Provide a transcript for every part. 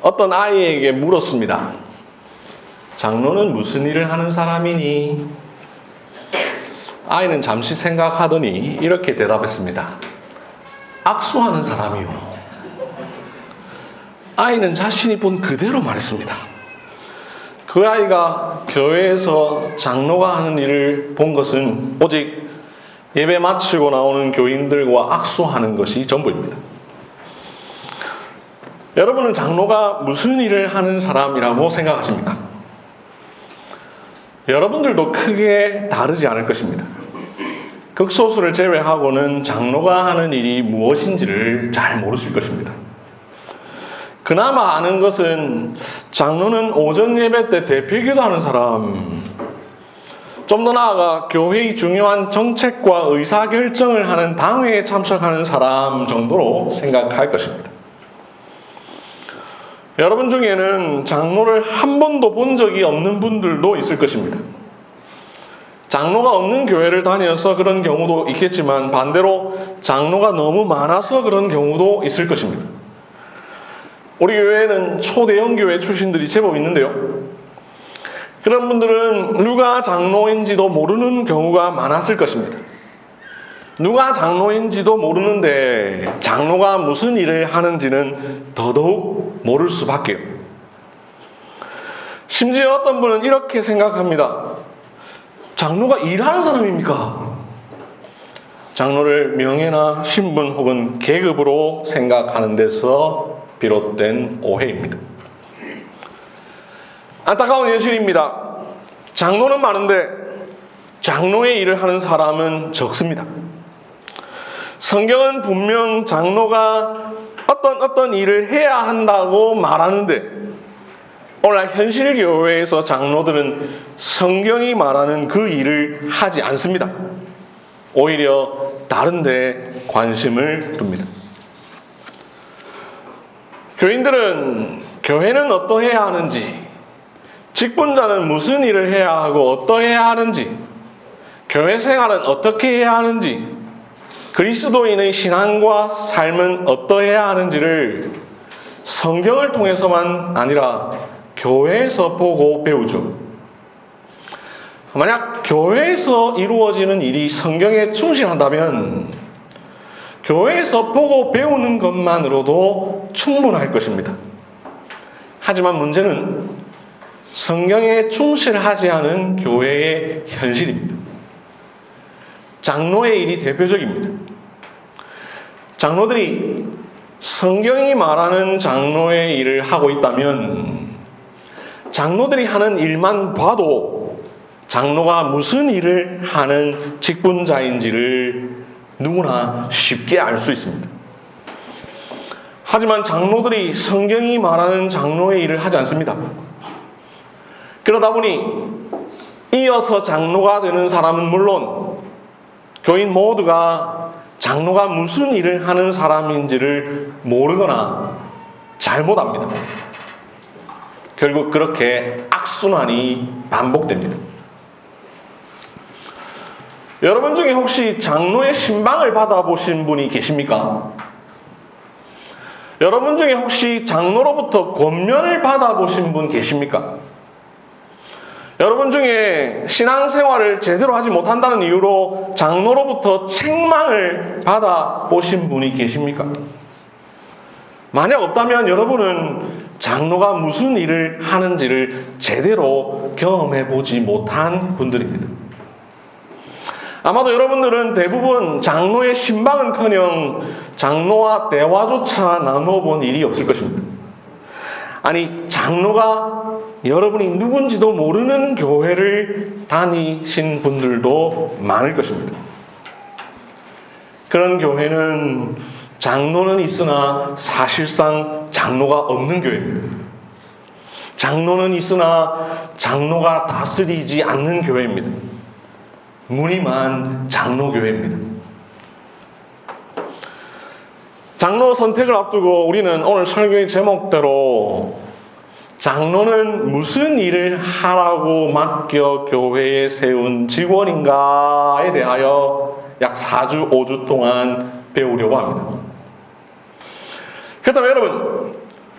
어떤 아이에게 물었습니다. 장로는 무슨 일을 하는 사람이니? 아이는 잠시 생각하더니 이렇게 대답했습니다. 악수하는 사람이요. 아이는 자신이 본 그대로 말했습니다. 그 아이가 교회에서 장로가 하는 일을 본 것은 오직 예배 마치고 나오는 교인들과 악수하는 것이 전부입니다. 여러분은 장로가 무슨 일을 하는 사람이라고 생각하십니까? 여러분들도 크게 다르지 않을 것입니다. 극소수를 제외하고는 장로가 하는 일이 무엇인지를 잘 모르실 것입니다. 그나마 아는 것은 장로는 오전 예배 때 대표기도 하는 사람, 좀 더 나아가 교회의 중요한 정책과 의사결정을 하는 당회에 참석하는 사람 정도로 생각할 것입니다. 여러분 중에는 장로를 한 번도 본 적이 없는 분들도 있을 것입니다. 장로가 없는 교회를 다녀서 그런 경우도 있겠지만 반대로 장로가 너무 많아서 그런 경우도 있을 것입니다. 우리 교회에는 초대형 교회 출신들이 제법 있는데요. 그런 분들은 누가 장로인지도 모르는 경우가 많았을 것입니다. 누가 장로인지도 모르는데 장로가 무슨 일을 하는지는 더더욱 모를 수밖에요. 심지어 어떤 분은 이렇게 생각합니다. 장로가 일하는 사람입니까? 장로를 명예나 신분 혹은 계급으로 생각하는 데서 비롯된 오해입니다. 안타까운 현실입니다. 장로는 많은데 장로의 일을 하는 사람은 적습니다. 성경은 분명 장로가 어떤 일을 해야 한다고 말하는데 오늘날 현실 교회에서 장로들은 성경이 말하는 그 일을 하지 않습니다. 오히려 다른 데 관심을 둡니다. 교인들은 교회는 어떠해야 하는지, 직분자는 무슨 일을 해야 하고 어떠해야 하는지, 교회 생활은 어떻게 해야 하는지, 그리스도인의 신앙과 삶은 어떠해야 하는지를 성경을 통해서만 아니라 교회에서 보고 배우죠. 만약 교회에서 이루어지는 일이 성경에 충실한다면 교회에서 보고 배우는 것만으로도 충분할 것입니다. 하지만 문제는 성경에 충실하지 않은 교회의 현실입니다. 장로의 일이 대표적입니다. 장로들이 성경이 말하는 장로의 일을 하고 있다면 장로들이 하는 일만 봐도 장로가 무슨 일을 하는 직분자인지를 누구나 쉽게 알 수 있습니다. 하지만 장로들이 성경이 말하는 장로의 일을 하지 않습니다. 그러다 보니 이어서 장로가 되는 사람은 물론 교인 모두가 장로가 무슨 일을 하는 사람인지를 모르거나 잘못 압니다. 결국 그렇게 악순환이 반복됩니다. 여러분 중에 혹시 장로의 신방을 받아보신 분이 계십니까? 여러분 중에 혹시 장로로부터 권면을 받아보신 분 계십니까? 여러분 중에 신앙생활을 제대로 하지 못한다는 이유로 장로로부터 책망을 받아보신 분이 계십니까? 만약 없다면 여러분은 장로가 무슨 일을 하는지를 제대로 경험해보지 못한 분들입니다. 아마도 여러분들은 대부분 장로의 신방은커녕 장로와 대화조차 나눠본 일이 없을 것입니다. 아니, 장로가 여러분이 누군지도 모르는 교회를 다니신 분들도 많을 것입니다. 그런 교회는 장로는 있으나 사실상 장로가 없는 교회입니다. 장로는 있으나 장로가 다스리지 않는 교회입니다. 무늬만 장로교회입니다. 장로 선택을 앞두고 우리는 오늘 설교의 제목대로 장로는 무슨 일을 하라고 맡겨 교회에 세운 직원인가에 대하여 약 4주, 5주 동안 배우려고 합니다. 그렇다면 여러분,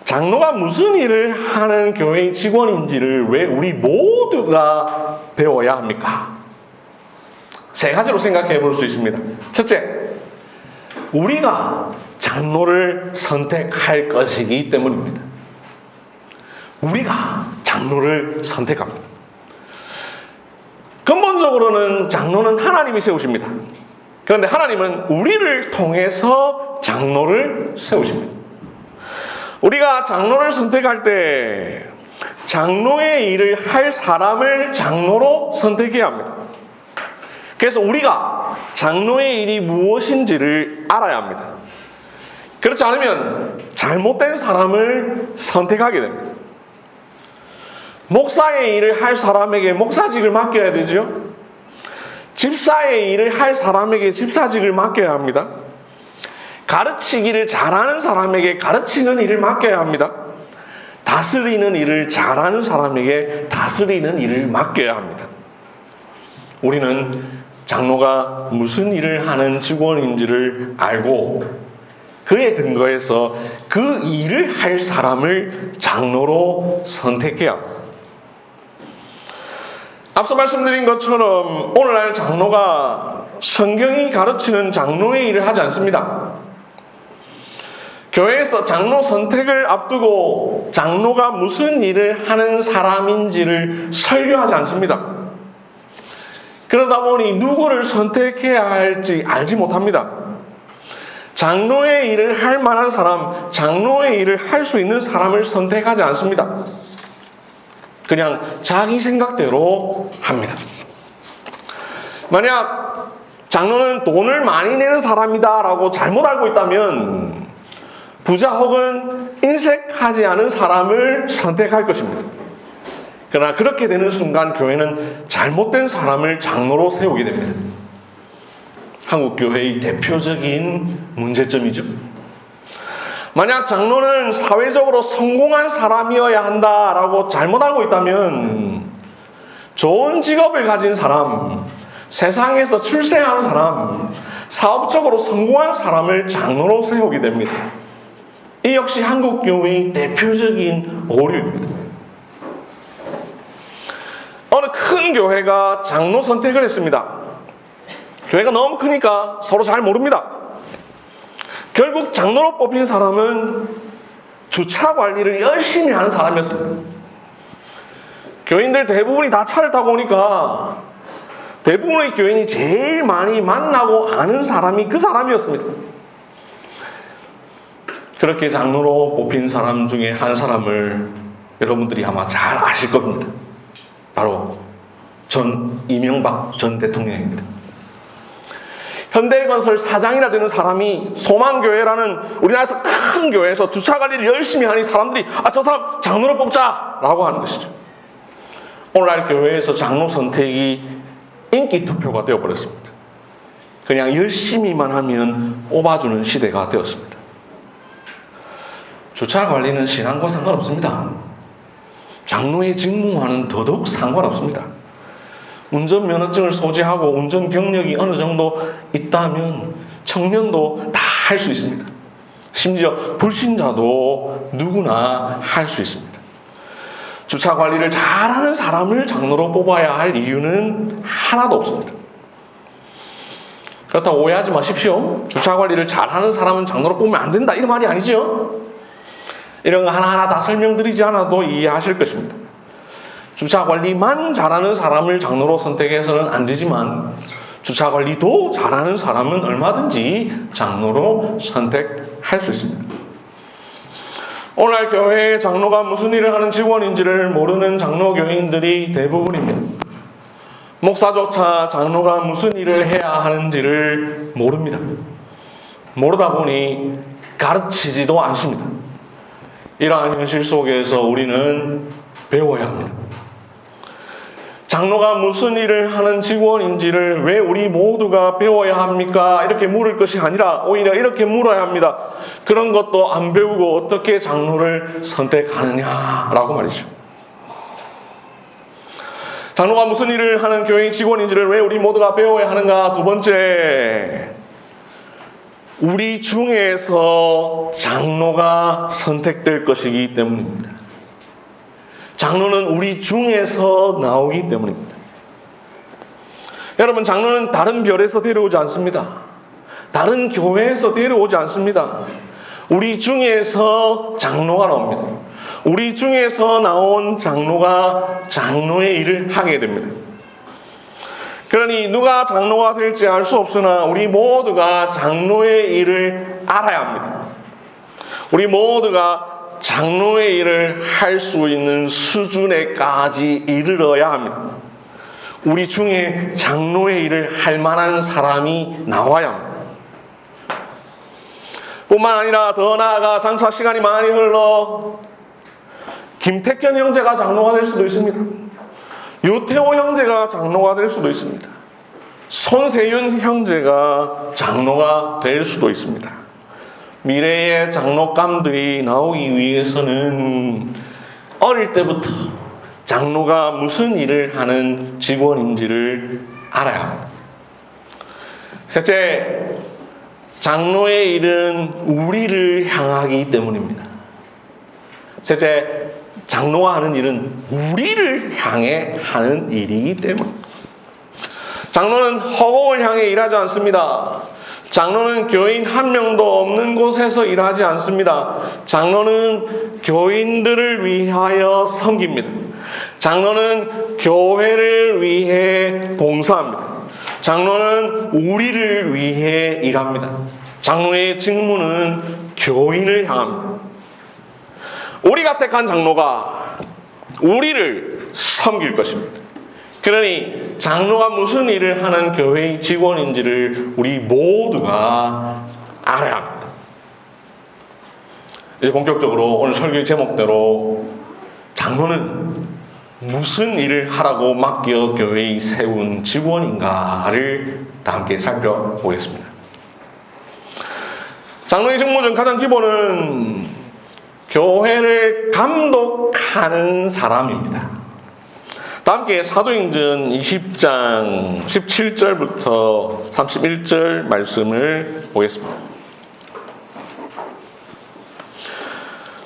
장로가 무슨 일을 하는 교회의 직원인지를 왜 우리 모두가 배워야 합니까? 세 가지로 생각해 볼 수 있습니다. 첫째, 우리가 장로를 선택할 것이기 때문입니다. 우리가 장로를 선택합니다. 근본적으로는 장로는 하나님이 세우십니다. 그런데 하나님은 우리를 통해서 장로를 세우십니다. 우리가 장로를 선택할 때 장로의 일을 할 사람을 장로로 선택해야 합니다. 그래서 우리가 장로의 일이 무엇인지를 알아야 합니다. 그렇지 않으면 잘못된 사람을 선택하게 됩니다. 목사의 일을 할 사람에게 목사직을 맡겨야 되죠. 집사의 일을 할 사람에게 집사직을 맡겨야 합니다. 가르치기를 잘하는 사람에게 가르치는 일을 맡겨야 합니다. 다스리는 일을 잘하는 사람에게 다스리는 일을 맡겨야 합니다. 우리는 장로가 무슨 일을 하는 직원인지를 알고 그에 근거해서 그 일을 할 사람을 장로로 선택해야 합니다. 앞서 말씀드린 것처럼 오늘날 장로가 성경이 가르치는 장로의 일을 하지 않습니다. 교회에서 장로 선택을 앞두고 장로가 무슨 일을 하는 사람인지를 설교하지 않습니다. 그러다 보니 누구를 선택해야 할지 알지 못합니다. 장로의 일을 할 만한 사람, 장로의 일을 할 수 있는 사람을 선택하지 않습니다. 그냥 자기 생각대로 합니다. 만약 장로는 돈을 많이 내는 사람이다 라고 잘못 알고 있다면 부자 혹은 인색하지 않은 사람을 선택할 것입니다. 그러나 그렇게 되는 순간 교회는 잘못된 사람을 장로로 세우게 됩니다. 한국 교회의 대표적인 문제점이죠. 만약 장로는 사회적으로 성공한 사람이어야 한다라고 잘못 알고 있다면 좋은 직업을 가진 사람, 세상에서 출세한 사람, 사업적으로 성공한 사람을 장로로 세우게 됩니다. 이 역시 한국 교회의 대표적인 오류입니다. 어느 큰 교회가 장로 선택을 했습니다. 교회가 너무 크니까 서로 잘 모릅니다. 결국 장로로 뽑힌 사람은 주차 관리를 열심히 하는 사람이었습니다. 교인들 대부분이 다 차를 타고 오니까 대부분의 교인이 제일 많이 만나고 아는 사람이 그 사람이었습니다. 그렇게 장로로 뽑힌 사람 중에 한 사람을 여러분들이 아마 잘 아실 겁니다. 바로 이명박 전 대통령입니다. 현대건설 사장이나 되는 사람이 소망교회라는 우리나라에서 큰 교회에서 주차관리를 열심히 하니 사람들이 저 사람 장로로 뽑자 라고 하는 것이죠. 오늘날 교회에서 장로 선택이 인기투표가 되어버렸습니다. 그냥 열심히만 하면 뽑아주는 시대가 되었습니다. 주차관리는 신앙과 상관없습니다. 장로의 직무와는 더더욱 상관없습니다. 운전면허증을 소지하고 운전 경력이 어느 정도 있다면 청년도 다 할 수 있습니다. 심지어 불신자도 누구나 할 수 있습니다. 주차 관리를 잘하는 사람을 장로로 뽑아야 할 이유는 하나도 없습니다. 그렇다고 오해하지 마십시오. 주차 관리를 잘하는 사람은 장로로 뽑으면 안 된다 이런 말이 아니죠. 이런 거 하나하나 다 설명드리지 않아도 이해하실 것입니다. 주차 관리만 잘하는 사람을 장로로 선택해서는 안 되지만 주차 관리도 잘하는 사람은 얼마든지 장로로 선택할 수 있습니다. 오늘날 교회의 장로가 무슨 일을 하는 직원인지를 모르는 장로 교인들이 대부분입니다. 목사조차 장로가 무슨 일을 해야 하는지를 모릅니다. 모르다 보니 가르치지도 않습니다. 이러한 현실 속에서 우리는 배워야 합니다. 장로가 무슨 일을 하는 직원인지를 왜 우리 모두가 배워야 합니까? 이렇게 물을 것이 아니라 오히려 이렇게 물어야 합니다. 그런 것도 안 배우고 어떻게 장로를 선택하느냐라고 말이죠. 장로가 무슨 일을 하는 교회 직원인지를 왜 우리 모두가 배워야 하는가? 두 번째, 우리 중에서 장로가 선택될 것이기 때문입니다. 장로는 우리 중에서 나오기 때문입니다. 여러분, 장로는 다른 별에서 데려오지 않습니다. 다른 교회에서 데려오지 않습니다. 우리 중에서 장로가 나옵니다. 우리 중에서 나온 장로가 장로의 일을 하게 됩니다. 그러니 누가 장로가 될지 알 수 없으나 우리 모두가 장로의 일을 알아야 합니다. 우리 모두가 장로의 일을 할 수 있는 수준에까지 이르러야 합니다. 우리 중에 장로의 일을 할 만한 사람이 나와야 합니다. 뿐만 아니라 더 나아가 장차 시간이 많이 흘러 김택현 형제가 장로가 될 수도 있습니다. 유태호 형제가 장로가 될 수도 있습니다. 손세윤 형제가 장로가 될 수도 있습니다. 미래의 장로감들이 나오기 위해서는 어릴 때부터 장로가 무슨 일을 하는 직원인지를 알아야 합니다. 셋째, 장로의 일은 우리를 향하기 때문입니다. 셋째, 장로가 하는 일은 우리를 향해 하는 일이기 때문입니다. 장로는 허공을 향해 일하지 않습니다. 장로는 교인 한 명도 없는 곳에서 일하지 않습니다. 장로는 교인들을 위하여 섬깁니다. 장로는 교회를 위해 봉사합니다. 장로는 우리를 위해 일합니다. 장로의 직무는 교인을 향합니다. 우리가 택한 장로가 우리를 섬길 것입니다. 그러니 장로가 무슨 일을 하는 교회의 직원인지를 우리 모두가 알아야 합니다. 이제 본격적으로 오늘 설교의 제목대로 장로는 무슨 일을 하라고 맡겨 교회에 세운 직원인가를 다 함께 살펴보겠습니다. 장로의 직무 중 가장 기본은 교회를 감독하는 사람입니다. 다 함께 사도행전 20장 17절부터 31절 말씀을 보겠습니다.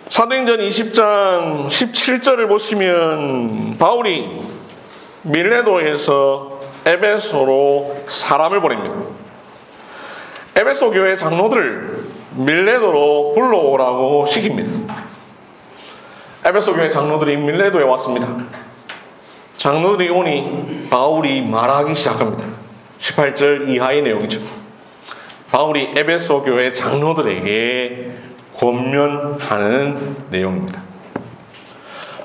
사도행전 20장 17절을 보시면 바울이 밀레도에서 에베소로 사람을 보냅니다. 에베소 교회 장로들을 밀레도로 불러오라고 시킵니다. 에베소 교회 장로들이 밀레도에 왔습니다. 장로들이 오니 바울이 말하기 시작합니다. 18절 이하의 내용이죠. 바울이 에베소 교회 장로들에게 권면하는 내용입니다.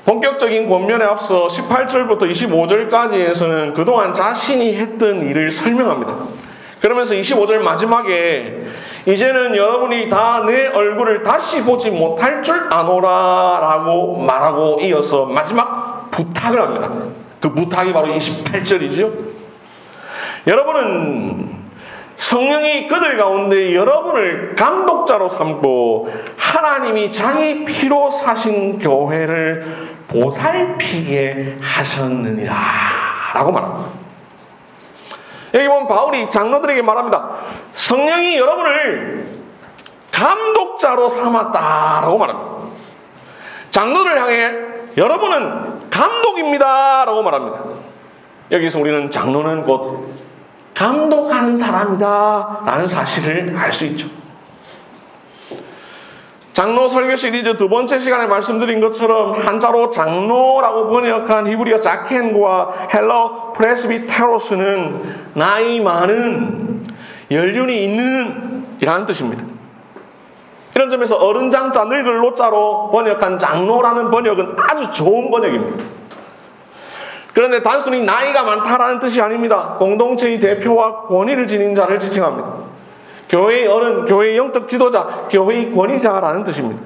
본격적인 권면에 앞서 18절부터 25절까지에서는 그동안 자신이 했던 일을 설명합니다. 그러면서 25절 마지막에 이제는 여러분이 다 내 얼굴을 다시 보지 못할 줄 아노라 라고 말하고 이어서 마지막 부탁을 합니다. 그 부탁이 바로 28절이죠. 여러분은 성령이 그들 가운데 여러분을 감독자로 삼고 하나님이 자기 피로 사신 교회를 보살피게 하셨느니라 라고 말합니다. 여기 보면 바울이 장로들에게 말합니다. 성령이 여러분을 감독자로 삼았다라고 말합니다. 장로를 향해 여러분은 감독입니다 라고 말합니다. 여기서 우리는 장로는 곧 감독하는 사람이다 라는 사실을 알 수 있죠. 장로 설교 시리즈 두 번째 시간에 말씀드린 것처럼 한자로 장로라고 번역한 히브리어 자켄과 헬러 프레스비테로스는 나이 많은, 연륜이 있는 이라는 뜻입니다. 이런 점에서 어른장자 늙을 노자로 번역한 장로라는 번역은 아주 좋은 번역입니다. 그런데 단순히 나이가 많다라는 뜻이 아닙니다. 공동체의 대표와 권위를 지닌 자를 지칭합니다. 교회의 어른, 교회의 영적 지도자, 교회의 권위자라는 뜻입니다.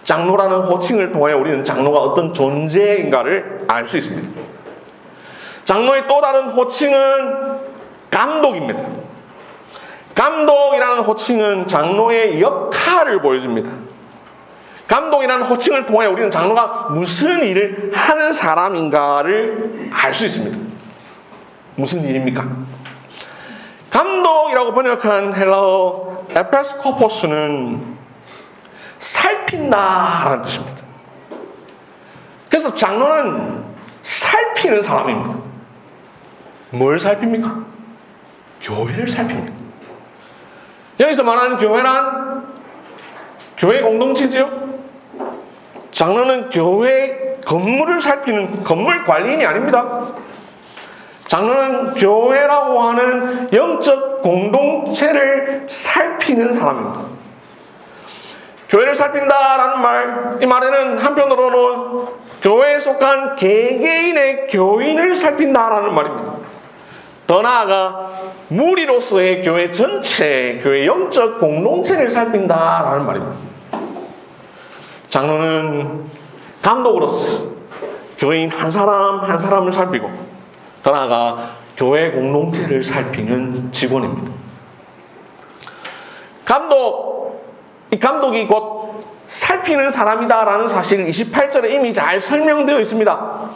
장로라는 호칭을 통해 우리는 장로가 어떤 존재인가를 알 수 있습니다. 장로의 또 다른 호칭은 감독입니다. 감독이라는 호칭은 장로의 역할을 보여줍니다. 감독이라는 호칭을 통해 우리는 장로가 무슨 일을 하는 사람인가를 알 수 있습니다. 무슨 일입니까? 감독이라고 번역한 헬라어 에페스코포스는 살핀다라는 뜻입니다. 그래서 장로는 살피는 사람입니다. 뭘 살핍니까? 교회를 살핍니다. 여기서 말하는 교회란 교회 공동체지요. 장로는 교회 건물을 살피는 건물 관리인이 아닙니다. 장로는 교회라고 하는 영적 공동체를 살피는 사람입니다. 교회를 살핀다라는 말, 이 말에는 한편으로는 교회에 속한 개개인의 교인을 살핀다라는 말입니다. 더 나아가 무리로서의 교회 전체, 교회 영적 공동체를 살핀다라는 말입니다. 장로는 감독으로서 교인 한 사람 한 사람을 살피고 더 나아가 교회 공동체를 살피는 직원입니다. 이 감독이 곧 살피는 사람이다라는 사실은 28절에 이미 잘 설명되어 있습니다.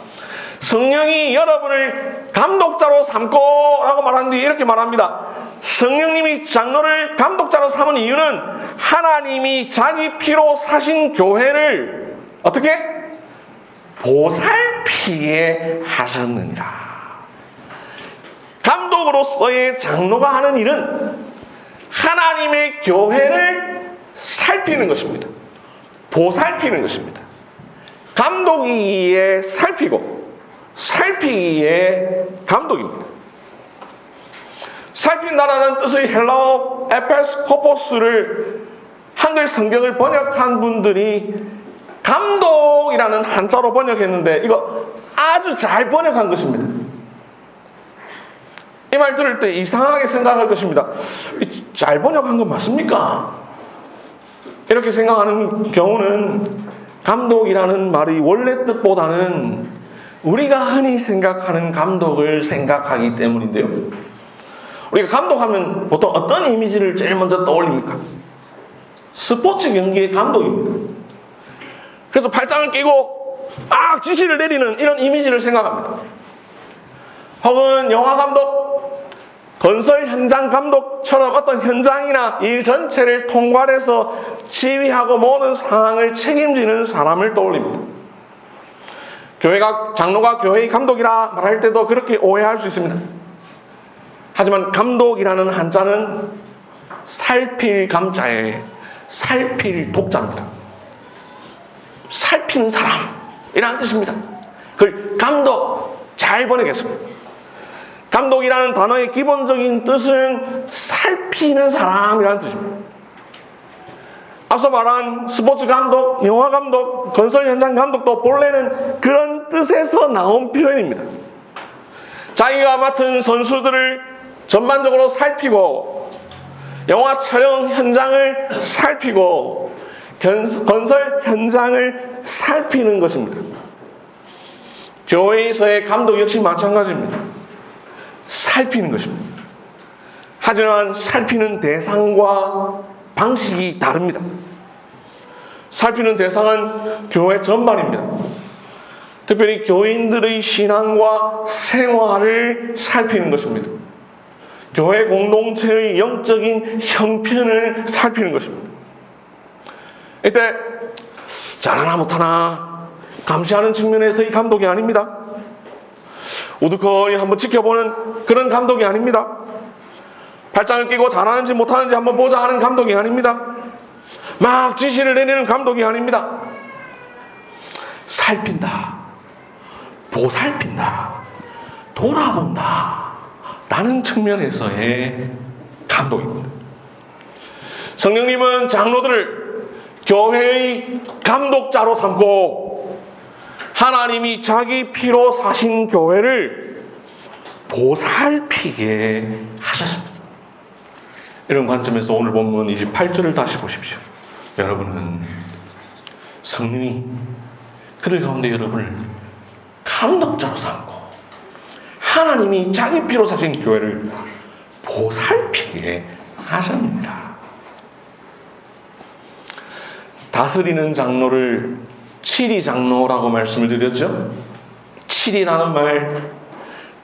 성령이 여러분을 감독자로 삼고 라고 말한 뒤에 이렇게 말합니다. 성령님이 장로를 감독자로 삼은 이유는 하나님이 자기 피로 사신 교회를 어떻게? 보살피게 하셨느니라. 감독으로서의 장로가 하는 일은 하나님의 교회를 살피는 것입니다. 보살피는 것입니다. 감독이기에 살피고 살피기에 감독입니다. 살핀다라는 뜻의 헬라어 에페스코포스를 한글 성경을 번역한 분들이 감독이라는 한자로 번역했는데 이거 아주 잘 번역한 것입니다. 이 말 들을 때 이상하게 생각할 것입니다. 잘 번역한 건 맞습니까? 이렇게 생각하는 경우는 감독이라는 말의 원래 뜻보다는 우리가 흔히 생각하는 감독을 생각하기 때문인데요. 우리가 감독하면 보통 어떤 이미지를 제일 먼저 떠올립니까? 스포츠 경기의 감독입니다. 그래서 팔짱을 끼고 막 지시를 내리는 이런 이미지를 생각합니다. 혹은 영화 감독, 건설 현장 감독처럼 어떤 현장이나 일 전체를 통괄해서 지휘하고 모든 상황을 책임지는 사람을 떠올립니다. 장로가 교회의 감독이라 말할 때도 그렇게 오해할 수 있습니다. 하지만 감독이라는 한자는 살필 감자에 살필 독자입니다. 살피는 사람이라는 뜻입니다. 그걸 감독 잘 번역했습니다. 감독이라는 단어의 기본적인 뜻은 살피는 사람이라는 뜻입니다. 앞서 말한 스포츠 감독, 영화 감독, 건설 현장 감독도 본래는 그런 뜻에서 나온 표현입니다. 자기가 맡은 선수들을 전반적으로 살피고 영화 촬영 현장을 살피고 건설 현장을 살피는 것입니다. 교회에서의 감독 역시 마찬가지입니다. 살피는 것입니다. 하지만 살피는 대상과 방식이 다릅니다. 살피는 대상은 교회 전반입니다. 특별히 교인들의 신앙과 생활을 살피는 것입니다. 교회 공동체의 영적인 형편을 살피는 것입니다. 이때 잘하나 못하나 감시하는 측면에서의 감독이 아닙니다. 우두커니 한번 지켜보는 그런 감독이 아닙니다. 팔짱을 끼고 잘하는지 못하는지 한번 보자 하는 감독이 아닙니다. 막 지시를 내리는 감독이 아닙니다. 살핀다, 보살핀다, 돌아본다 라는 측면에서의 감독입니다. 성령님은 장로들을 교회의 감독자로 삼고 하나님이 자기 피로 사신 교회를 보살피게 하셨습니다. 이런 관점에서 오늘 본문 28절을 다시 보십시오. 여러분은 성령이 그들 가운데 여러분을 감독자로 삼고 하나님이 자기 피로 사신 교회를 보살피게 하셨느니라. 다스리는 장로를 치리 장로라고 말씀을 드렸죠. 치리라는 말,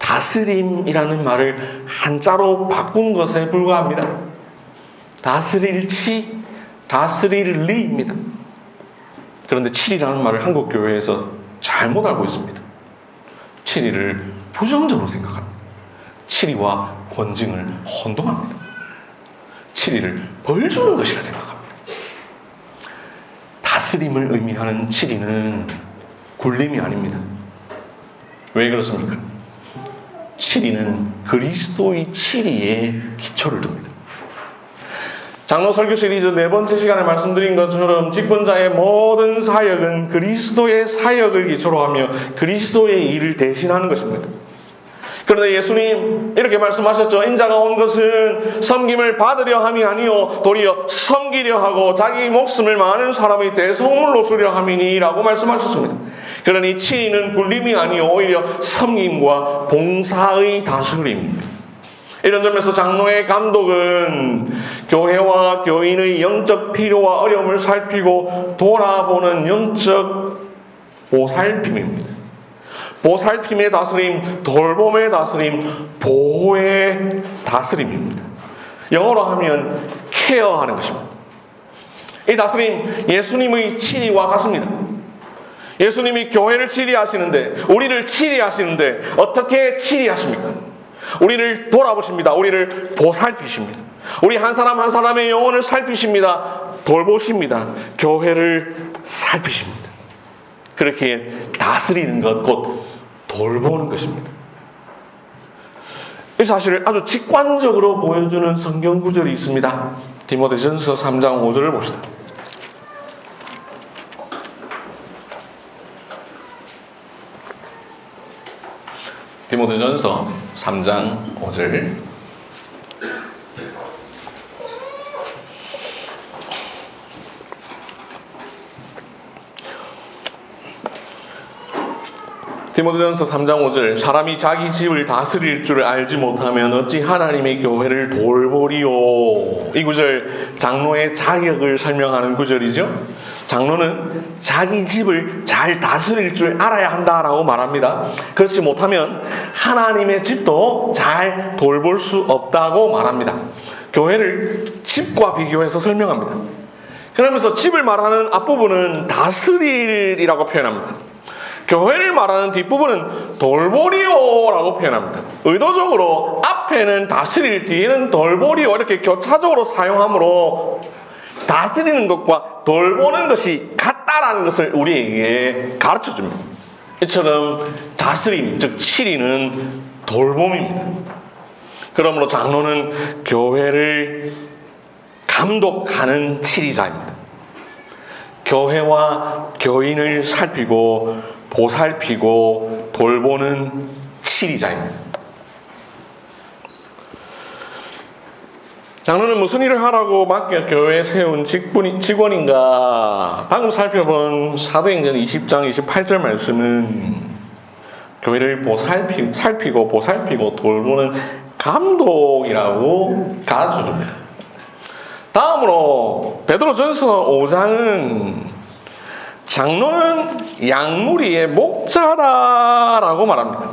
다스림이라는 말을 한자로 바꾼 것에 불과합니다. 다스릴 치, 다스릴 리입니다. 그런데 칠이라는 말을 한국 교회에서 잘못 알고 있습니다. 칠이를 부정적으로 생각합니다. 칠이와 권징을 혼동합니다. 칠이를 벌 주는 것이라 생각합니다. 다스림을 의미하는 칠이는 굴림이 아닙니다. 왜 그렇습니까? 칠이는 그리스도의 칠이에 기초를 둡니다. 장로 설교 시리즈 4번째 시간에 말씀드린 것처럼 직분자의 모든 사역은 그리스도의 사역을 기초로 하며 그리스도의 일을 대신하는 것입니다. 그런데 예수님 이렇게 말씀하셨죠. 인자가 온 것은 섬김을 받으려 함이 아니요 도리어 섬기려 하고 자기 목숨을 많은 사람의 대속물로 주려 함이니 라고 말씀하셨습니다. 그러니 칠이는 굴림이 아니요 오히려 섬김과 봉사의 다스림입니다. 이런 점에서 장로의 감독은 교회와 교인의 영적 필요와 어려움을 살피고 돌아보는 영적 보살핌입니다. 보살핌의 다스림, 돌봄의 다스림, 보호의 다스림입니다. 영어로 하면 케어하는 것입니다. 이 다스림, 예수님의 치리와 같습니다. 예수님이 교회를 치리하시는데, 우리를 치리하시는데 어떻게 치리하십니까? 우리를 돌아보십니다. 우리를 보살피십니다. 우리 한 사람 한 사람의 영혼을 살피십니다. 돌보십니다. 교회를 살피십니다. 그렇게 다스리는 것, 곧 돌보는 것입니다. 이 사실을 아주 직관적으로 보여주는 성경 구절이 있습니다. 디모데전서 3장 5절을 봅시다. 디모데전서 3장 5절. 디모데전서 3장 5절. 사람이 자기 집을 다스릴 줄 알지 못하면 어찌 하나님의 교회를 돌보리요. 이 구절 장로의 자격을 설명하는 구절이죠. 장로는 자기 집을 잘 다스릴 줄 알아야 한다라고 말합니다. 그렇지 못하면 하나님의 집도 잘 돌볼 수 없다고 말합니다. 교회를 집과 비교해서 설명합니다. 그러면서 집을 말하는 앞부분은 다스릴이라고 표현합니다. 교회를 말하는 뒷부분은 돌보리오라고 표현합니다. 의도적으로 앞에는 다스릴, 뒤에는 돌보리오 이렇게 교차적으로 사용하므로 다스리는 것과 돌보는 것이 같다라는 것을 우리에게 가르쳐줍니다. 이처럼 다스림, 즉 치리는 돌봄입니다. 그러므로 장로는 교회를 감독하는 치리자입니다. 교회와 교인을 살피고 보살피고 돌보는 치리자입니다. 장로는 무슨 일을 하라고 맡겨 교회에 세운 직원인가? 방금 살펴본 사도행전 20장 28절 말씀은 교회를 살피고 보살피고 돌보는 감독이라고 가르쳐줍니다. 다음으로 베드로전서 5장은 장로는 양무리의 목자다라고 말합니다.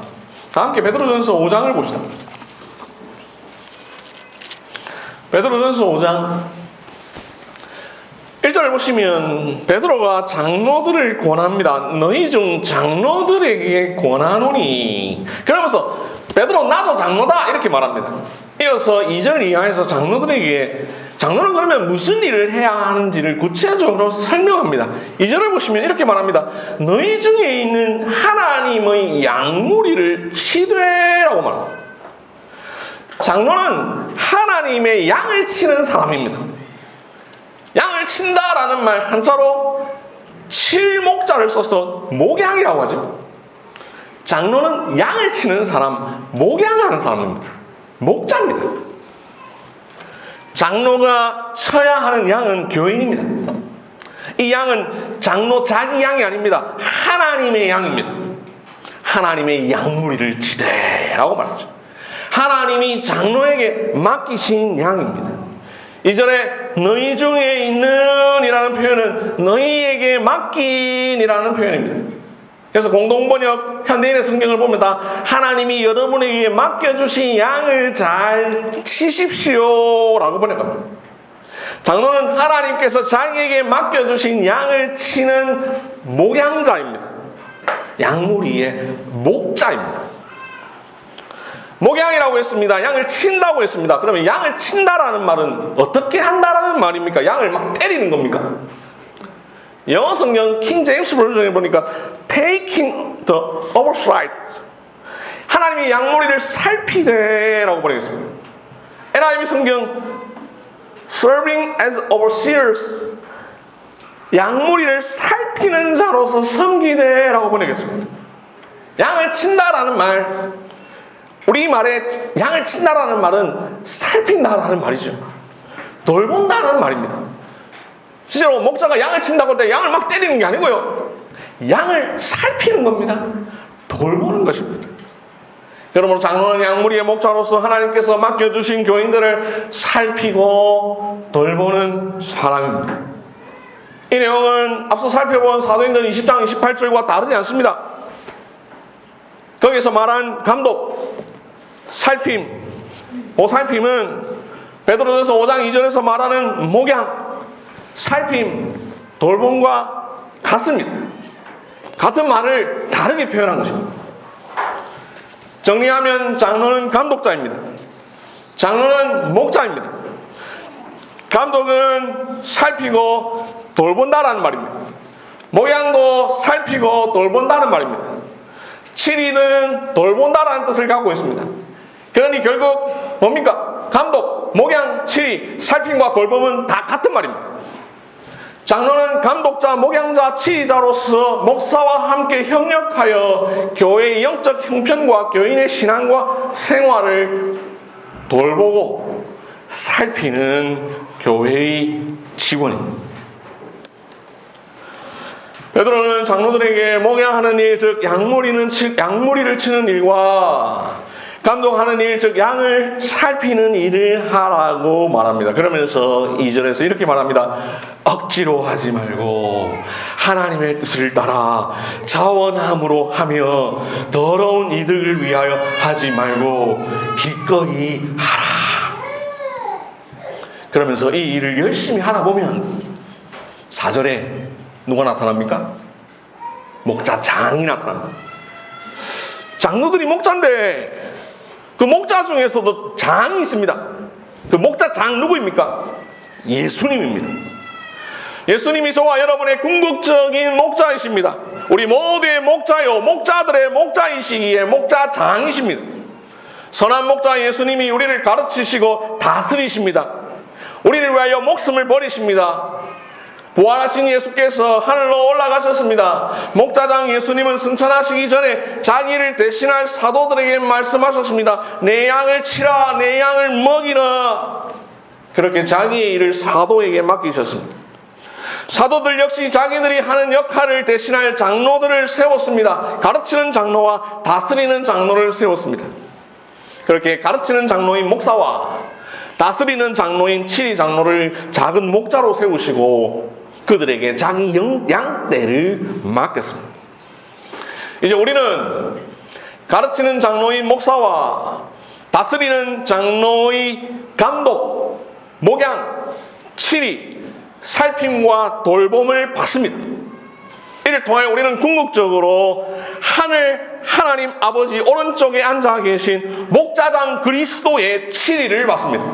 다 함께 베드로전서 5장을 봅시다. 베드로전서 5장 1절을 보시면 베드로가 장로들을 권합니다. 너희 중 장로들에게 권하노니. 그러면서 베드로 나도 장로다 이렇게 말합니다. 이어서 2절 이하에서 장로는 그러면 무슨 일을 해야 하는지를 구체적으로 설명합니다. 2절을 보시면 이렇게 말합니다. 너희 중에 있는 하나님의 양무리를 치되라고 말합니다. 장로는 하나님의 양을 치는 사람입니다. 양을 친다라는 말 한자로 칠목자를 써서 목양이라고 하죠. 장로는 양을 치는 사람, 목양하는 사람입니다. 목자입니다. 장로가 쳐야 하는 양은 교인입니다. 이 양은 장로 자기 양이 아닙니다. 하나님의 양입니다. 하나님의 양무리를 치되라고 말하죠. 하나님이 장로에게 맡기신 양입니다. 2절에 너희 중에 있는 이라는 표현은 너희에게 맡긴이라는 표현입니다. 그래서 공동번역 현대인의 성경을 보면 다 하나님이 여러분에게 맡겨주신 양을 잘 치십시오 라고 번역합니다. 장로는 하나님께서 자기에게 맡겨주신 양을 치는 목양자입니다. 양무리의 목자입니다. 목양이라고 했습니다. 양을 친다고 했습니다. 그러면 양을 친다라는 말은 어떻게 한다라는 말입니까? 양을 막 때리는 겁니까? 영어 성경 킹 제임스 버전에 보니까 taking the oversight, 하나님이 양무리를 살피되라고 번역했습니다. NIV 성경 serving as overseers, 양무리를 살피는 자로서 섬기되라고 번역했습니다. 양을 친다라는 말, 우리 말에 양을 친다라는 말은 살핀다라는 말이죠. 돌본다라는 말입니다. 실제로 목자가 양을 친다고 할 때 양을 막 때리는 게 아니고요. 양을 살피는 겁니다. 돌보는 것입니다. 여러분, 장로는 양무리의 목자로서 하나님께서 맡겨주신 교인들을 살피고 돌보는 사람입니다. 이 내용은 앞서 살펴본 사도행전 20장 28절과 다르지 않습니다. 거기서 말한 감독, 살핌, 보살핌은 베드로전서 5장 2절에서 말하는 목양, 살핌, 돌봄과 같습니다. 같은 말을 다르게 표현한 것입니다. 정리하면 장로는 감독자입니다. 장로는 목자입니다. 감독은 살피고 돌본다라는 말입니다. 목양도 살피고 돌본다는 말입니다. 치리는 돌본다라는 뜻을 갖고 있습니다. 그러니 결국 뭡니까? 감독, 목양, 치리, 살핌과 돌봄은 다 같은 말입니다. 장로는 감독자, 목양자, 치리자로서 목사와 함께 협력하여 교회의 영적 형편과 교인의 신앙과 생활을 돌보고 살피는 교회의 직원입니다. 베드로는 장로들에게 목양하는 일, 즉 양무리를 치는 일과 감독하는 일, 즉 양을 살피는 일을 하라고 말합니다. 그러면서 2절에서 이렇게 말합니다. 억지로 하지 말고 하나님의 뜻을 따라 자원함으로 하며 더러운 이득을 위하여 하지 말고 기꺼이 하라. 그러면서 이 일을 열심히 하다 보면 4절에 누가 나타납니까? 목자장이 나타납니다. 장로들이 목자인데 그 목자 중에서도 장이 있습니다. 그 목자장 누구입니까? 예수님입니다. 예수님이 저와 여러분의 궁극적인 목자이십니다. 우리 모두의 목자요, 목자들의 목자이시기에 목자장이십니다. 선한 목자 예수님이 우리를 가르치시고 다스리십니다. 우리를 위하여 목숨을 버리십니다. 부활하신 예수께서 하늘로 올라가셨습니다. 목자장 예수님은 승천하시기 전에 자기를 대신할 사도들에게 말씀하셨습니다. 내 양을 치라, 내 양을 먹이라. 그렇게 자기의 일을 사도에게 맡기셨습니다. 사도들 역시 자기들이 하는 역할을 대신할 장로들을 세웠습니다. 가르치는 장로와 다스리는 장로를 세웠습니다. 그렇게 가르치는 장로인 목사와 다스리는 장로인 치리 장로를 작은 목자로 세우시고 그들에게 자기 양떼를 맡겼습니다. 이제 우리는 가르치는 장로인 목사와 다스리는 장로의 감독, 목양, 치리, 살핌과 돌봄을 받습니다. 이를 통하여 우리는 궁극적으로 하나님 아버지 오른쪽에 앉아 계신 목자장 그리스도의 치리를 받습니다.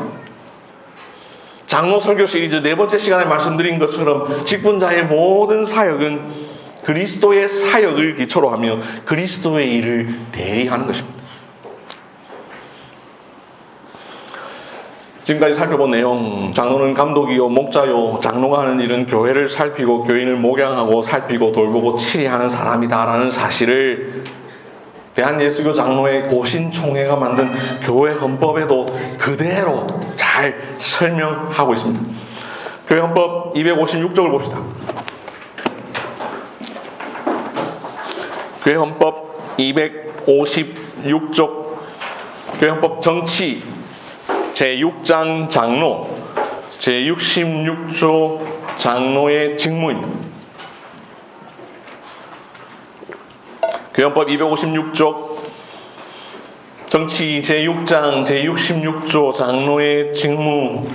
장로 설교 시리즈 4번째 시간에 말씀드린 것처럼 직분자의 모든 사역은 그리스도의 사역을 기초로 하며 그리스도의 일을 대리하는 것입니다. 지금까지 살펴본 내용, 장로는 감독이요 목자요, 장로가 하는 일은 교회를 살피고 교인을 목양하고 살피고 돌보고 치리하는 사람이다라는 사실을 대한예수교 장로회 고신총회가 만든 교회 헌법에도 그대로 잘 설명하고 있습니다. 교회 헌법 256쪽을 봅시다. 교회 헌법 256쪽, 교회 헌법 정치 제6장 장로 제66조 장로의 직무입니다. 교회헌법 256조 정치 제6장 제66조 장로의 직무.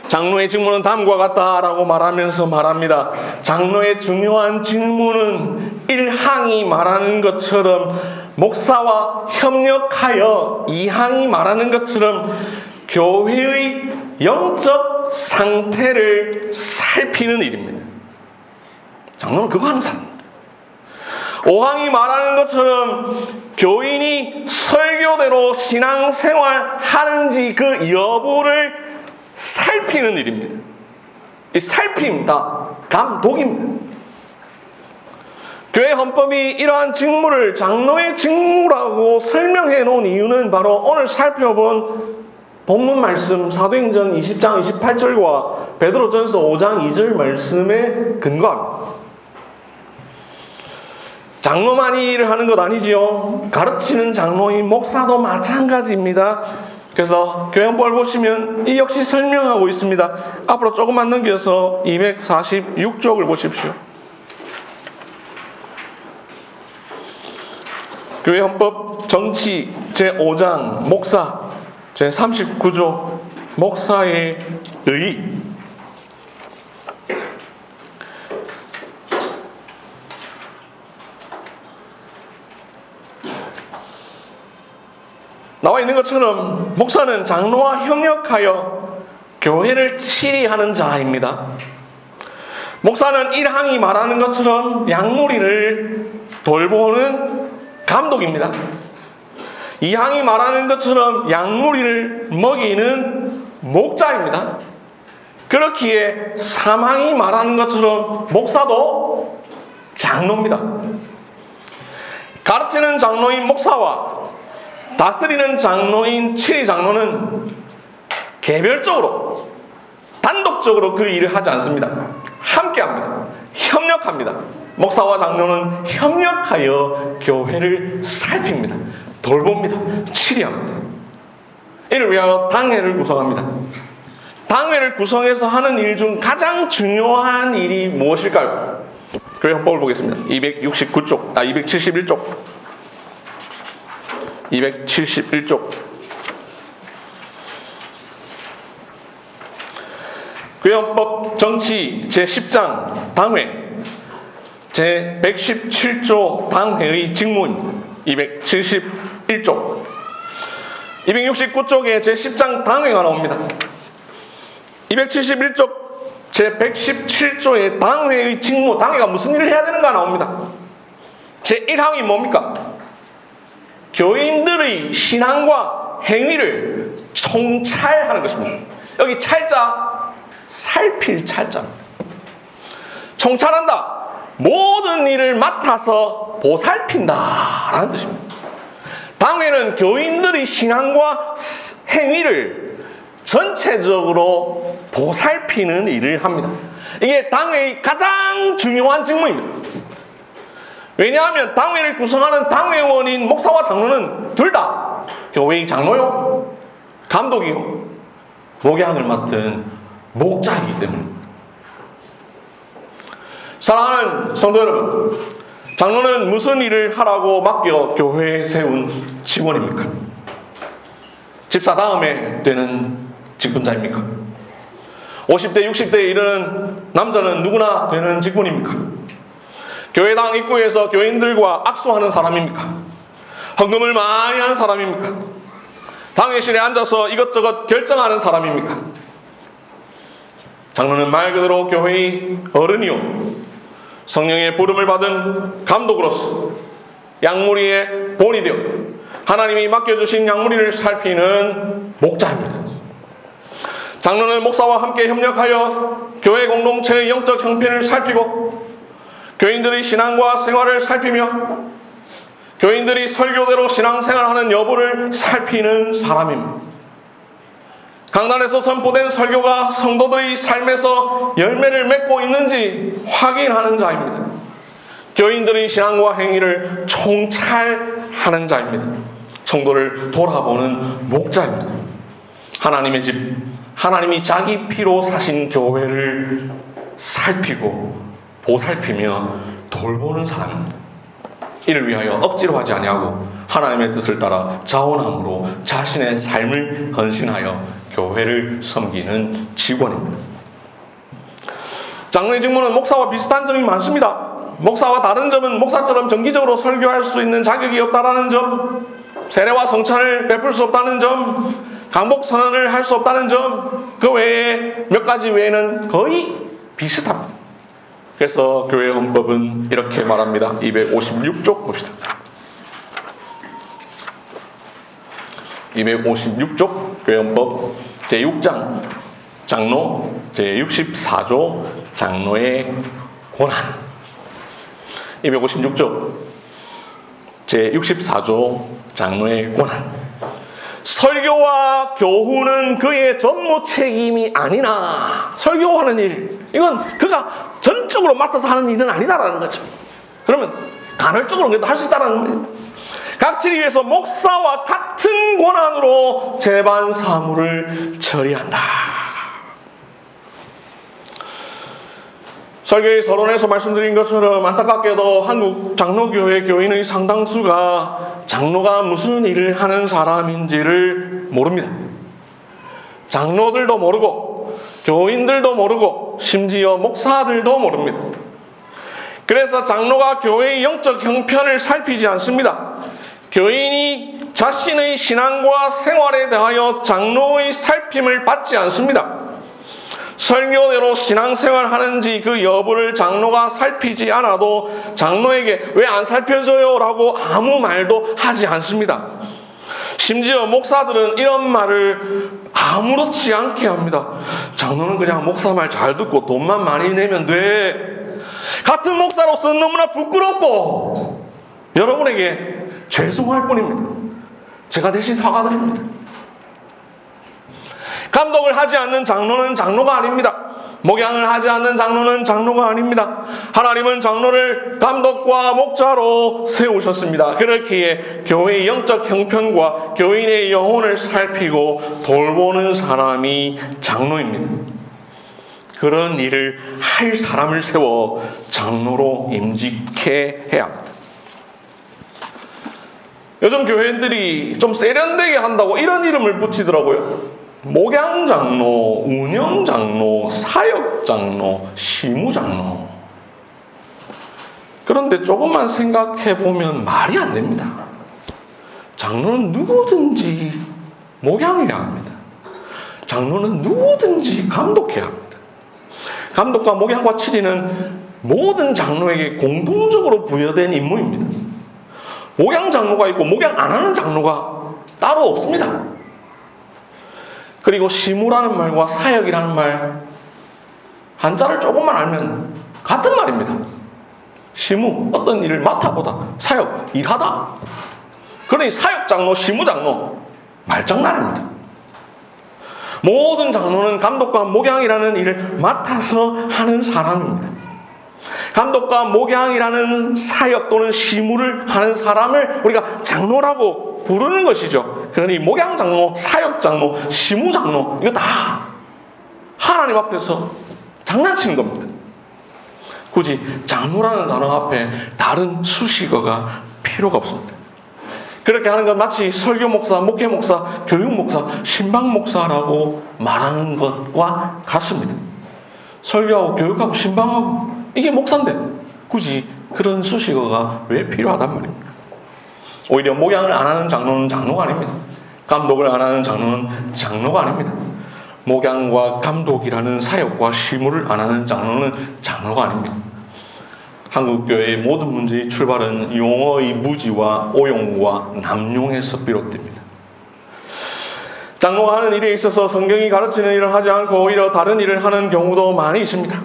장로의 직무는 다음과 같다라고 말하면서 말합니다. 장로의 중요한 직무는 1항이 말하는 것처럼 목사와 협력하여 2항이 말하는 것처럼 교회의 영적 상태를 살피는 일입니다. 장로는 그거 하는 사람. 5항이 말하는 것처럼 교인이 설교대로 신앙생활 하는지 그 여부를 살피는 일입니다. 이 살핍니다. 감독입니다. 교회 헌법이 이러한 직무를 장로의 직무라고 설명해 놓은 이유는 바로 오늘 살펴본 본문 말씀 사도행전 20장 28절과 베드로전서 5장 2절 말씀에 근거합니다. 장로만이 일을 하는 것 아니지요. 가르치는 장로인 목사도 마찬가지입니다. 그래서 교회헌법을 보시면 이 역시 설명하고 있습니다. 앞으로 조금만 넘겨서 246쪽을 보십시오. 교회헌법 정치 제5장 목사 제39조 목사의 의. 나와 있는 것처럼 목사는 장로와 협력하여 교회를 치리하는 자입니다. 목사는 1항이 말하는 것처럼 양무리를 돌보는 감독입니다. 2항이 말하는 것처럼 양무리를 먹이는 목자입니다. 그렇기에 3항이 말하는 것처럼 목사도 장로입니다. 가르치는 장로인 목사와 다스리는 장로인 치리장로는 개별적으로 단독적으로 그 일을 하지 않습니다. 함께합니다. 협력합니다. 목사와 장로는 협력하여 교회를 살핍니다. 돌봅니다. 치리합니다. 이를 위하여 당회를 구성합니다. 당회를 구성해서 하는 일 중 가장 중요한 일이 무엇일까요? 교회 헌법을 보겠습니다. 271쪽. 271쪽. 교회헌법 정치 제10장 당회 제117조 당회의 직무입니다. 271쪽. 269쪽에 제10장 당회가 나옵니다. 271쪽 제117조의 당회의 직무, 당회가 무슨 일을 해야 되는가 나옵니다. 제1항이 뭡니까? 교인들의 신앙과 행위를 총찰하는 것입니다. 여기 찰자, 살필 찰자입니다. 총찰한다. 모든 일을 맡아서 보살핀다라는 뜻입니다. 당회는 교인들의 신앙과 행위를 전체적으로 보살피는 일을 합니다. 이게 당회의 가장 중요한 직무입니다. 왜냐하면 당회를 구성하는 당회원인 목사와 장로는 둘 다 교회의 장로요, 감독이요, 목양을 맡은 목자이기 때문입니다. 사랑하는 성도 여러분, 장로는 무슨 일을 하라고 맡겨 교회에 세운 직원입니까? 집사 다음에 되는 직분자입니까? 50대, 60대에 이르는 남자는 누구나 되는 직분입니까? 교회당 입구에서 교인들과 악수하는 사람입니까? 헌금을 많이 하는 사람입니까? 당회실에 앉아서 이것저것 결정하는 사람입니까? 장로는 말 그대로 교회의 어른이요, 성령의 부름을 받은 감독으로서 양무리의 본이 되어 하나님이 맡겨주신 양무리를 살피는 목자입니다. 장로는 목사와 함께 협력하여 교회 공동체의 영적 형편을 살피고 교인들의 신앙과 생활을 살피며 교인들이 설교대로 신앙생활하는 여부를 살피는 사람입니다. 강단에서 선포된 설교가 성도들의 삶에서 열매를 맺고 있는지 확인하는 자입니다. 교인들의 신앙과 행위를 총찰하는 자입니다. 성도를 돌아보는 목자입니다. 하나님의 집, 하나님이 자기 피로 사신 교회를 살피고 보살피며 돌보는 사람입니다. 이를 위하여 억지로 하지 아니하고 하나님의 뜻을 따라 자원함으로 자신의 삶을 헌신하여 교회를 섬기는 직원입니다. 장로의 직무는 목사와 비슷한 점이 많습니다. 목사와 다른 점은 목사처럼 정기적으로 설교할 수 있는 자격이 없다는 점, 세례와 성찬을 베풀 수 없다는 점, 강복 선언을 할 수 없다는 점, 그 외에 몇 가지 외에는 거의 비슷합니다. 그래서 교회 헌법은 이렇게 말합니다. 256쪽 봅시다. 256쪽 교회 헌법 제6장 장로, 제64조 장로의 권한. 256조 제64조 장로의 권한. 설교와 교훈은 그의 전무 책임이 아니나, 설교하는 일, 이건 그가 전적으로 맡아서 하는 일은 아니다라는 거죠. 그러면 간헐적으로 그래도 할 수 있다는 겁니다. 각치를 위해서 목사와 같은 권한으로 재반 사무를 처리한다. 설교의 서론에서 말씀드린 것처럼 안타깝게도 한국 장로교회 교인의 상당수가 장로가 무슨 일을 하는 사람인지를 모릅니다. 장로들도 모르고 교인들도 모르고 심지어 목사들도 모릅니다. 그래서 장로가 교회의 영적 형편을 살피지 않습니다. 교인이 자신의 신앙과 생활에 대하여 장로의 살핌을 받지 않습니다. 설교대로 신앙생활 하는지 그 여부를 장로가 살피지 않아도 장로에게 왜 안 살펴줘요? 라고 아무 말도 하지 않습니다. 심지어 목사들은 이런 말을 아무렇지 않게 합니다. 장로는 그냥 목사 말 잘 듣고 돈만 많이 내면 돼. 같은 목사로서는 너무나 부끄럽고 여러분에게 죄송할 뿐입니다. 제가 대신 사과드립니다. 감독을 하지 않는 장로는 장로가 아닙니다. 목양을 하지 않는 장로는 장로가 아닙니다. 하나님은 장로를 감독과 목자로 세우셨습니다. 그렇기에 교회의 영적 형편과 교인의 영혼을 살피고 돌보는 사람이 장로입니다. 그런 일을 할 사람을 세워 장로로 임직해 해야 합니다. 요즘 교회들이 좀 세련되게 한다고 이런 이름을 붙이더라고요. 목양장로, 운영장로, 사역장로, 시무장로. 그런데 조금만 생각해보면 말이 안 됩니다. 장로는 누구든지 목양해야 합니다. 장로는 누구든지 감독해야 합니다. 감독과 목양과 치리는 모든 장로에게 공동적으로 부여된 임무입니다. 목양 장로가 있고 목양 안 하는 장로가 따로 없습니다. 그리고 시무라는 말과 사역이라는 말, 한자를 조금만 알면 같은 말입니다. 시무, 어떤 일을 맡아보다. 사역, 일하다. 그러니 사역 장로, 시무 장로, 말장난입니다. 모든 장로는 감독과 목양이라는 일을 맡아서 하는 사람입니다. 감독과 목양이라는 사역 또는 시무를 하는 사람을 우리가 장로라고 부르는 것이죠. 그러니 목양장로, 사역장로, 시무장로, 이거 다 하나님 앞에서 장난치는 겁니다. 굳이 장로라는 단어 앞에 다른 수식어가 필요가 없습니다. 그렇게 하는 건 마치 설교 목사, 목회 목사, 교육 목사, 신방 목사라고 말하는 것과 같습니다. 설교하고 교육하고 신방하고 이게 목사인데 굳이 그런 수식어가 왜 필요하단 말입니까? 오히려 목양을 안 하는 장로는 장로가 아닙니다. 감독을 안 하는 장로는 장로가 아닙니다. 목양과 감독이라는 사역과 시무를 안 하는 장로는 장로가 아닙니다. 한국교회의 모든 문제의 출발은 용어의 무지와 오용과 남용에서 비롯됩니다. 장로가 하는 일에 있어서 성경이 가르치는 일을 하지 않고 오히려 다른 일을 하는 경우도 많이 있습니다.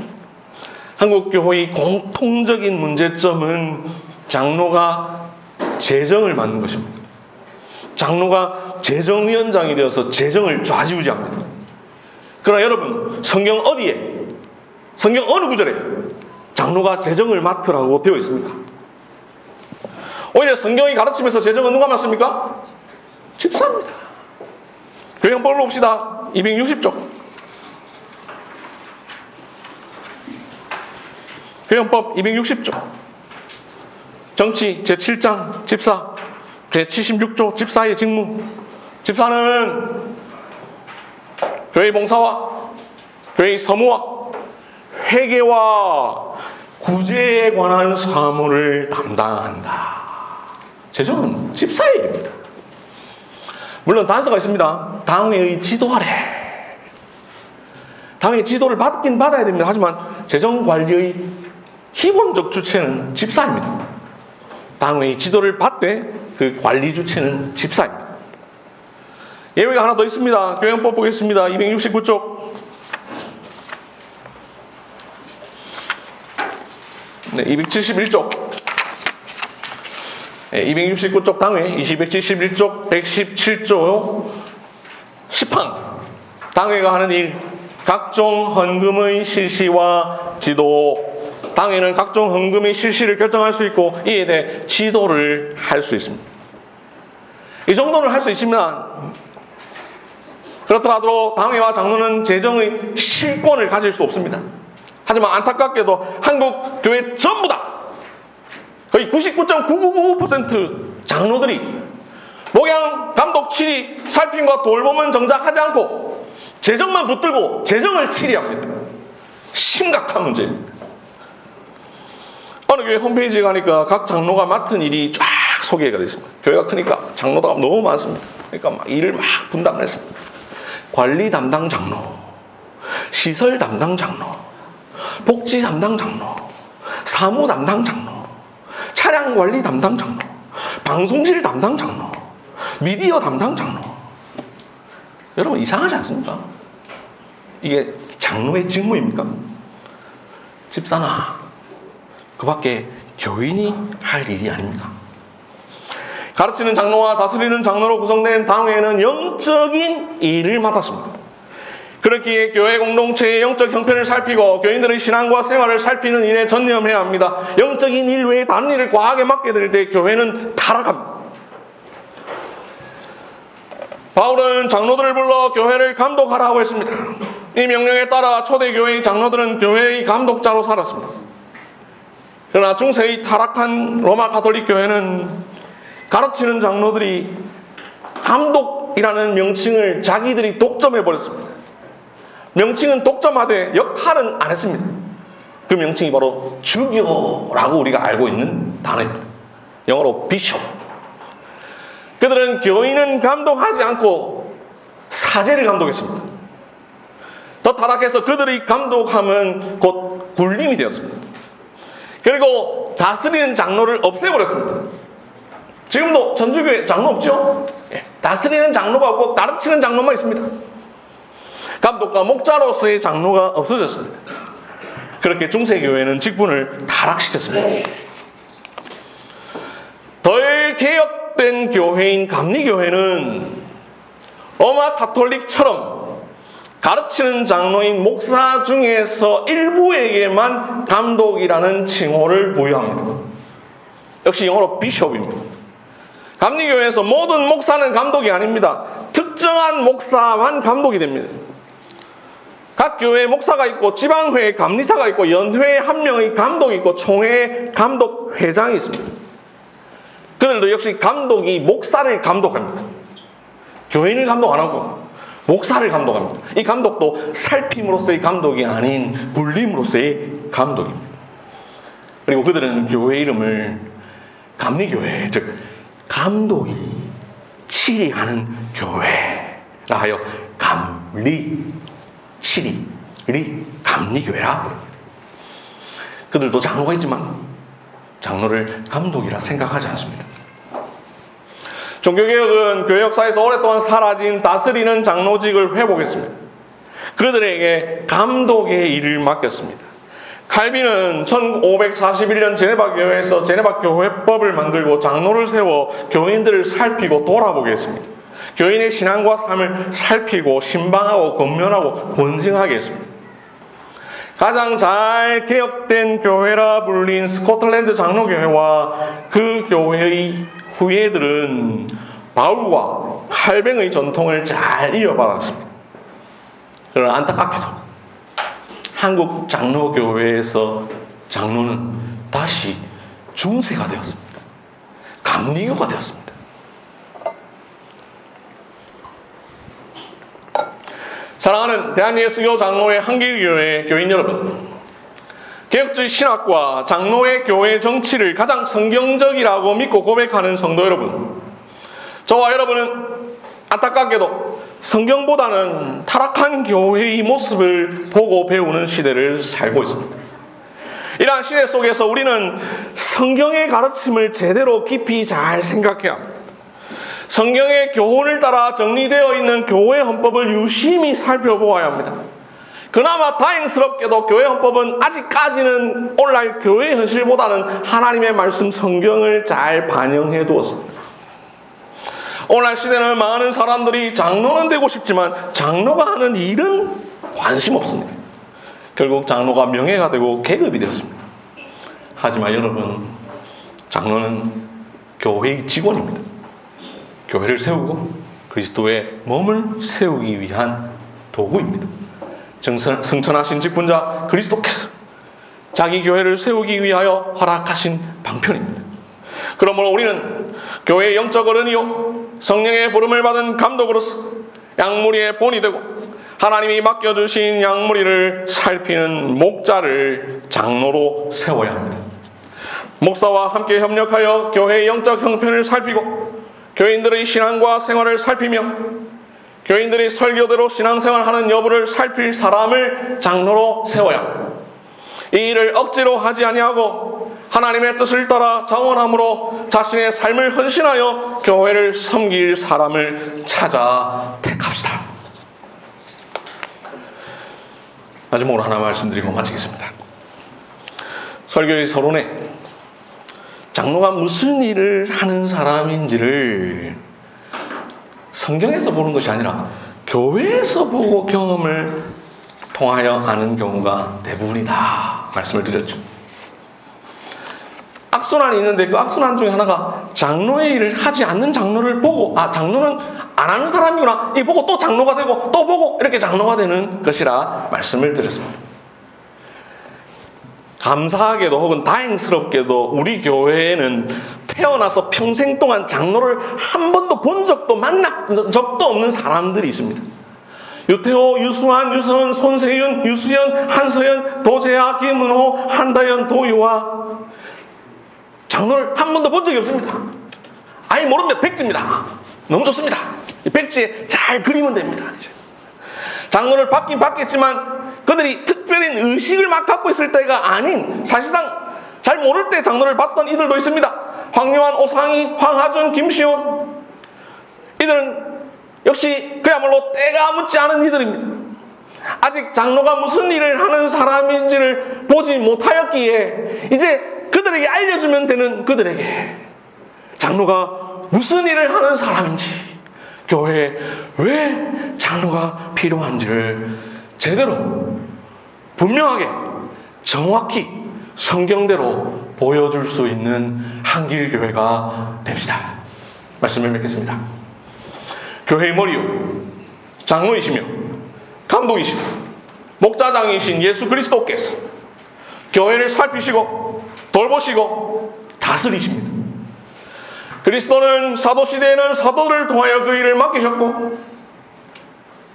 한국교회의 공통적인 문제점은 장로가 재정을 맡는 것입니다. 장로가 재정위원장이 되어서 재정을 좌지우지합니다. 그러나 여러분, 성경 어디에, 성경 어느 구절에 장로가 재정을 맡으라고 되어 있습니까? 오히려 성경이 가르치면서 재정은 누가 맡습니까? 집사입니다. 교회헌법을 봅시다. 260조. 교회헌법 260조. 정치 제7장 집사, 제76조 집사의 직무. 집사는 교회 봉사와 교회 서무와 회개와 구제에 관한 사무를 담당한다. 제정은 집사의 일입니다. 물론 단서가 있습니다. 당회의 지도하래. 당회 지도를 받긴 받아야 됩니다. 하지만 재정관리의 기본적 주체는 집사입니다. 당회의 지도를 받되 그 관리 주체는 집사입니다. 예외가 하나 더 있습니다. 교회헌법 보겠습니다. 269쪽. 네, 271쪽. 네, 269쪽 당회, 271쪽, 117조 10항. 당회가 하는 일, 각종 헌금의 실시와 지도. 당회는 각종 헌금의 실시를 결정할 수 있고 이에 대해 지도를 할 수 있습니다. 이 정도는 할 수 있지만 그렇더라도 당회와 장로는 재정의 실권을 가질 수 없습니다. 하지만 안타깝게도 한국 교회 전부 다 거의 99.999% 장로들이 목양, 감독, 치리, 살핌과 돌봄은 정작 하지 않고 재정만 붙들고 재정을 치리합니다. 심각한 문제입니다. 어느 교회 홈페이지에 가니까 각 장로가 맡은 일이 쫙 소개가 되어 있습니다. 교회가 크니까 장로가 너무 많습니다. 그러니까 막 일을 막 분담을 했습니다. 관리 담당 장로, 시설 담당 장로, 복지 담당 장로, 사무 담당 장로, 차량 관리 담당 장로, 방송실 담당 장로, 미디어 담당 장로. 여러분 이상하지 않습니까? 이게 장로의 직무입니까? 집사나 그 밖에 교인이 할 일이 아닙니다. 가르치는 장로와 다스리는 장로로 구성된 당회는 영적인 일을 맡았습니다. 그렇기에 교회 공동체의 영적 형편을 살피고 교인들의 신앙과 생활을 살피는 일에 전념해야 합니다. 영적인 일 외에 다른 일을 과하게 맡게 될 때 교회는 타락합니다. 바울은 장로들을 불러 교회를 감독하라고 했습니다. 이 명령에 따라 초대교회의 장로들은 교회의 감독자로 살았습니다. 그러나 중세의 타락한 로마 가톨릭 교회는 가르치는 장로들이 감독이라는 명칭을 자기들이 독점해버렸습니다. 명칭은 독점하되 역할은 안 했습니다. 그 명칭이 바로 주교라고 우리가 알고 있는 단어입니다. 영어로 비숍. 그들은 교인은 감독하지 않고 사제를 감독했습니다. 더 타락해서 그들의 감독함은 곧 굴림이 되었습니다. 그리고 다스리는 장로를 없애버렸습니다. 지금도 전주교회 장로 없죠? 다스리는 장로가 없고 가르치는 장로만 있습니다. 감독과 목자로서의 장로가 없어졌습니다. 그렇게 중세교회는 직분을 타락시켰습니다. 덜 개혁된 교회인 감리교회는 로마 가톨릭처럼 가르치는 장로인 목사 중에서 일부에게만 감독이라는 칭호를 부여합니다. 역시 영어로 비숍입니다. 감리교회에서 모든 목사는 감독이 아닙니다. 특정한 목사만 감독이 됩니다. 각 교회에 목사가 있고 지방회에 감리사가 있고 연회에 한 명의 감독이 있고 총회에 감독회장이 있습니다. 그들도 역시 감독이 목사를 감독합니다. 교인을 감독 안 하고 목사를 감독합니다. 이 감독도 살핌으로서의 감독이 아닌 굴림으로서의 감독입니다. 그리고 그들은 교회 이름을 감리교회, 즉 감독이 치리하는 교회라 하여 감리, 치리, 리, 감리교회라 부릅니다. 그들도 장로가 있지만 장로를 감독이라 생각하지 않습니다. 종교개혁은 교회 역사에서 오랫동안 사라진 다스리는 장로직을 회복했습니다. 그들에게 감독의 일을 맡겼습니다. 칼빈은 1541년 제네바 교회에서 제네바 교회법을 만들고 장로를 세워 교인들을 살피고 돌아보게 했습니다. 교인의 신앙과 삶을 살피고 신방하고 권면하고 권징하게 했습니다. 가장 잘 개혁된 교회라 불린 스코틀랜드 장로교회와 그 교회의 후예들은 바울과 칼뱅의 전통을 잘 이어받았습니다. 그러나 안타깝게도 한국 장로교회에서 장로는 다시 중세가 되었습니다. 감리교가 되었습니다. 사랑하는 대한예수교 장로회 한길교회 교인 여러분, 개혁주의 신학과 장로회 교회 정치를 가장 성경적이라고 믿고 고백하는 성도 여러분, 저와 여러분은 안타깝게도 성경보다는 타락한 교회의 모습을 보고 배우는 시대를 살고 있습니다. 이러한 시대 속에서 우리는 성경의 가르침을 제대로 깊이 잘 생각해야 합니다. 성경의 교훈을 따라 정리되어 있는 교회 헌법을 유심히 살펴보아야 합니다. 그나마 다행스럽게도 교회 헌법은 아직까지는 오늘날 교회 현실보다는 하나님의 말씀 성경을 잘 반영해 두었습니다. 오늘날 시대는 많은 사람들이 장로는 되고 싶지만 장로가 하는 일은 관심 없습니다. 결국 장로가 명예가 되고 계급이 되었습니다. 하지만 여러분, 장로는 교회의 직원입니다. 교회를 세우고 그리스도의 몸을 세우기 위한 도구입니다. 승천하신 직분자 그리스도께서 자기 교회를 세우기 위하여 허락하신 방편입니다. 그러므로 우리는 교회의 영적 어른이요 성령의 부름을 받은 감독으로서 양무리의 본이 되고 하나님이 맡겨주신 양무리를 살피는 목자를 장로로 세워야 합니다. 목사와 함께 협력하여 교회의 영적 형편을 살피고 교인들의 신앙과 생활을 살피며 교인들이 설교대로 신앙생활하는 여부를 살필 사람을 장로로 세워야 합니다. 이 일을 억지로 하지 아니하고 하나님의 뜻을 따라 자원함으로 자신의 삶을 헌신하여 교회를 섬길 사람을 찾아 택합시다. 마지막으로 하나 말씀드리고 마치겠습니다. 설교의 서론에 장로가 무슨 일을 하는 사람인지를 성경에서 보는 것이 아니라 교회에서 보고 경험을 통하여 아는 경우가 대부분이다 말씀을 드렸죠. 악순환이 있는데 그 악순환 중에 하나가 장로의 일을 하지 않는 장로를 보고 장로는 안 하는 사람이구나 이 보고 또 장로가 되고 또 보고 이렇게 장로가 되는 것이라 말씀을 드렸습니다. 감사하게도 혹은 다행스럽게도 우리 교회에는 태어나서 평생 동안 장로를 한 번도 본 적도 만난 적도 없는 사람들이 있습니다. 유태호, 유수환, 유서은, 손세윤, 유수연, 한서연, 도재아, 김은호, 한다연, 도유아 장로를 한 번도 본 적이 없습니다. 아예 모르면 백지입니다. 너무 좋습니다. 이 백지에 잘 그리면 됩니다. 이제. 장로를 받긴 받겠지만 그들이 특별히 의식을 막 갖고 있을 때가 아닌 사실상 잘 모를 때 장로를 받던 이들도 있습니다. 황요한, 오상희, 황하준, 김시온 이들은 역시 그야말로 때가 묻지 않은 이들입니다. 아직 장로가 무슨 일을 하는 사람인지를 보지 못하였기에 이제 그들에게 알려주면 되는 그들에게 장로가 무슨 일을 하는 사람인지 교회에 왜 장로가 필요한지를 제대로 분명하게 정확히 성경대로 보여줄 수 있는 한길교회가 됩시다. 말씀을 맺겠습니다. 교회의 머리요 장로이시며 감독이시며 목자장이신 예수 그리스도께서 교회를 살피시고 돌보시고 다스리십니다. 그리스도는 사도시대에는 사도를 통하여 그 일을 맡기셨고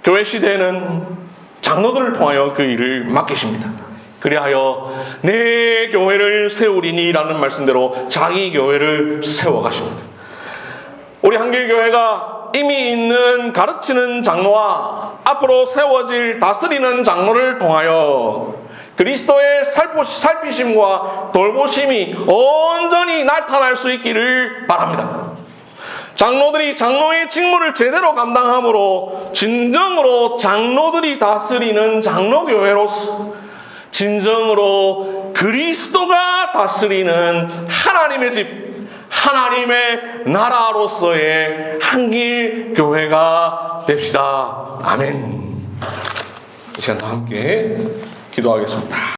교회 시대에는 장로들을 통하여 그 일을 맡기십니다. 그리하여 내 교회를 세우리니 라는 말씀대로 자기 교회를 세워가십니다. 우리 한길교회가 이미 있는 가르치는 장로와 앞으로 세워질 다스리는 장로를 통하여 그리스도의 살피심과 돌보심이 온전히 나타날 수 있기를 바랍니다. 장로들이 장로의 직무를 제대로 감당함으로 진정으로 장로들이 다스리는 장로교회로서 진정으로 그리스도가 다스리는 하나님의 집, 하나님의 나라로서의 한길교회가 됩시다. 아멘. 이 시간 다 함께 기도하겠습니다.